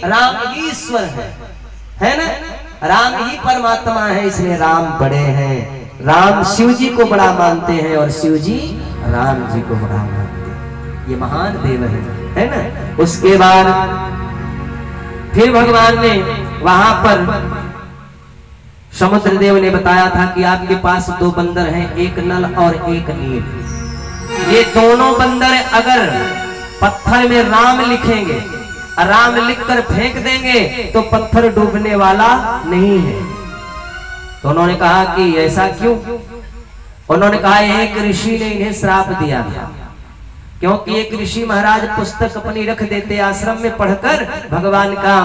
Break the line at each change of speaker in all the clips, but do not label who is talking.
राम ही ईश्वर है ना, राम ही परमात्मा है, इसलिए राम बड़े हैं। राम शिव जी को बड़ा मानते हैं और शिव जी राम जी को बड़ा मानते हैं। ये महान देव है ना। उसके बाद फिर भगवान ने वहां पर समुद्र देव ने बताया था कि आपके पास दो बंदर हैं, एक नल और एक नील। ये दोनों बंदर अगर पत्थर में राम लिखेंगे, राम लिखकर फेंक देंगे तो पत्थर डूबने वाला नहीं है। तो उन्होंने कहा कि ऐसा क्यों? उन्होंने कहा एक ऋषि ने इन्हें श्राप दिया था, क्योंकि एक ऋषि महाराज पुस्तक अपनी रख देते आश्रम में पढ़कर, भगवान का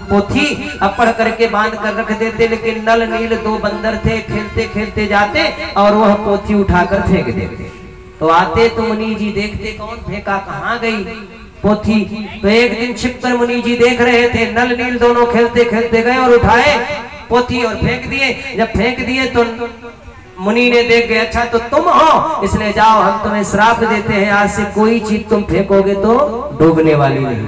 पोथी अब पढ़ करके बांध कर रख देते, लेकिन नल नील दो बंदर थे, खेलते खेलते जाते और वह पोथी उठाकर फेंक देते। तो आते तो मुनि जी देखते कौन फेंका, कहाँ गई पोथी। तो एक दिन छिपकर मुनि जी देख रहे थे, नल नील दोनों खेलते खेलते गए और उठाए पोथी और फेंक दिए। जब फेंक दिए तो मुनि ने देख गए, अच्छा तो तुम हो, इसलिए जाओ हम तुम्हें श्राप देते हैं, आज से कोई चीज तुम फेंकोगे तो डूबने वाली नहीं।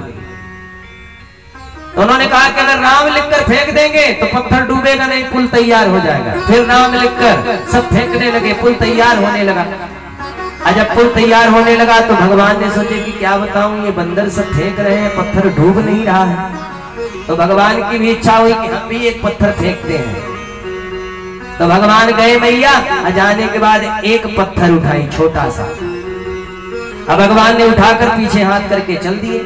तो उन्होंने कहा कि अगर राम लिखकर फेंक देंगे तो पत्थर डूबेगा नहीं, पुल तैयार हो जाएगा। फिर राम लिखकर सब फेंकने लगे, पुल तैयार होने लगा। जब पुल तैयार होने लगा तो भगवान ने सोचे कि क्या बताऊं, ये बंदर सब फेंक रहे हैं, पत्थर डूब नहीं रहा है। तो भगवान की भी इच्छा हुई कि हम भी एक पत्थर फेंकते हैं। तो भगवान गए मैया, जाने के बाद एक पत्थर उठाई छोटा सा। अब भगवान ने उठाकर पीछे हाथ करके चल दिए,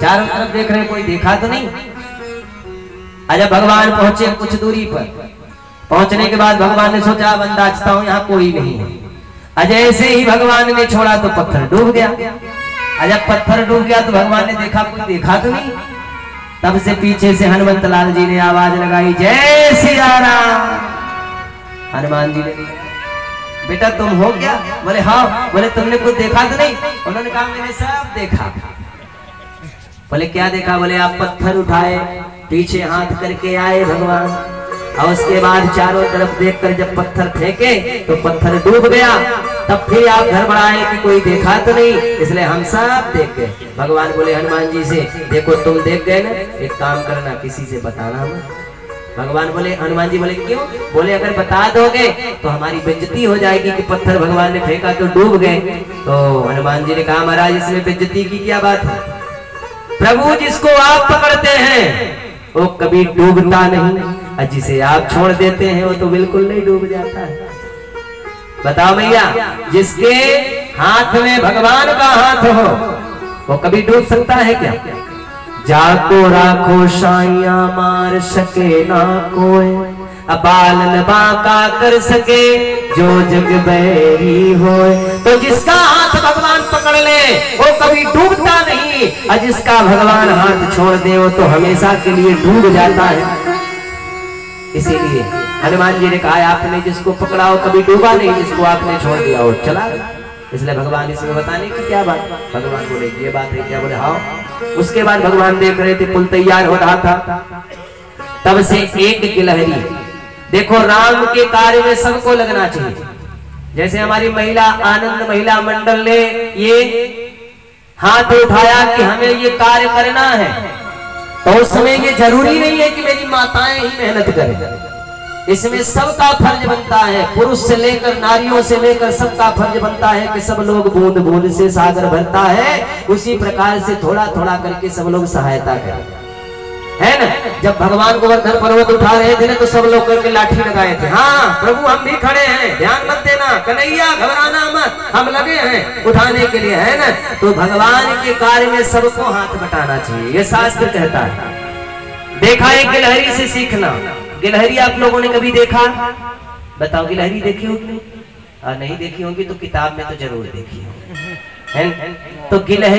चारों तरफ देख रहे कोई देखा तो नहीं। जब भगवान पहुंचे कुछ दूरी पर, पहुंचने के बाद भगवान ने सोचा अब अंदाजता हूं यहाँ कोई नहीं है। जैसे ही भगवान ने छोड़ा तो पत्थर डूब गया। जब पत्थर डूब गया तो भगवान ने देखा कोई देखा तो नहीं। तब से पीछे से हनुमंत लाल जी ने आवाज लगाई, जय सिया राम। हनुमान जी ने, बेटा तुम हो क्या? बोले हाँ। बोले तुमने कुछ देखा तो नहीं? उन्होंने कहा मैंने सब देखा। बोले क्या देखा? बोले आप पत्थर उठाए, पीछे हाथ करके आए भगवान, और उसके बाद चारों तरफ देखकर जब पत्थर फेंके तो पत्थर डूब गया। तब फिर आप घर बढ़ाए कि कोई देखा तो नहीं, इसलिए हम सब देख गए। भगवान बोले हनुमान जी से, देखो तुम देख गए ना, एक काम करना किसी से बताना मत। भगवान बोले, हनुमान जी बोले क्यों? बोले अगर बता दोगे तो हमारी बेइज्जती हो जाएगी कि पत्थर भगवान ने फेंका तो डूब गए। तो हनुमान जी ने कहा महाराज इसमें बेइज्जती की क्या बात है, प्रभु जिसको आप पकड़ते हैं वो कभी डूबता नहीं, और जिसे आप छोड़ देते हैं वो तो बिल्कुल नहीं डूब जाता है। बताओ भैया, जिसके हाथ में भगवान का हाथ हो वो कभी डूब सकता है क्या? जाको राखो साइया मार सके ना कोई, अबाल न बाका कर सके जो जग बैरी होए। तो जिसका हाथ भगवान पकड़ ले वो कभी डूबता नहीं, और जिसका भगवान हाथ छोड़ दे वो तो हमेशा के लिए डूब जाता है। इसीलिए हनुमान जी ने कहा आपने जिसको पकड़ा हो कभी डूबा नहीं, जिसको आपने छोड़ दिया वो चला। इसलिए भगवान इसमें बताने की क्या बात? भगवान बोले ये बात है क्या? बोले हाँ। उसके बाद भगवान देख रहे थे पुल तैयार हो रहा था, तब से एक गिलहरी, देखो राम के कार्य में सबको लगना चाहिए। जैसे हमारी महिला आनंद महिला मंडल ने ये हाथ उठाया कि हमें ये कार्य करना है, तो उस समय ये जरूरी नहीं है कि मेरी माताएं ही मेहनत करें। इसमें सबका फर्ज बनता है, पुरुष से लेकर नारियों से लेकर सबका फर्ज बनता है कि सब लोग बूंद बूंद से सागर भरता है, उसी प्रकार से थोड़ा थोड़ा करके सब लोग सहायता करें, है ना। जब भगवान गोवर्धन पर्वत उठा रहे थे ना तो सब लोग करके लाठी लगाए थे, हाँ प्रभु हम भी खड़े हैं, ध्यान मत देना, कन्हैया घबराना मत, हम लगे हैं उठाने के लिए, है ना। तो भगवान के कार्य में सबको हाथ बटाना चाहिए, ये शास्त्र कहता है। देखा है गिलहरी से सीखना। गिलहरी आप लोगों ने कभी देखा? बताओ गिलहरी देखी होगी? नहीं देखी होगी तो किताब में तो जरूर देखी होगी, है। तो गिलहरी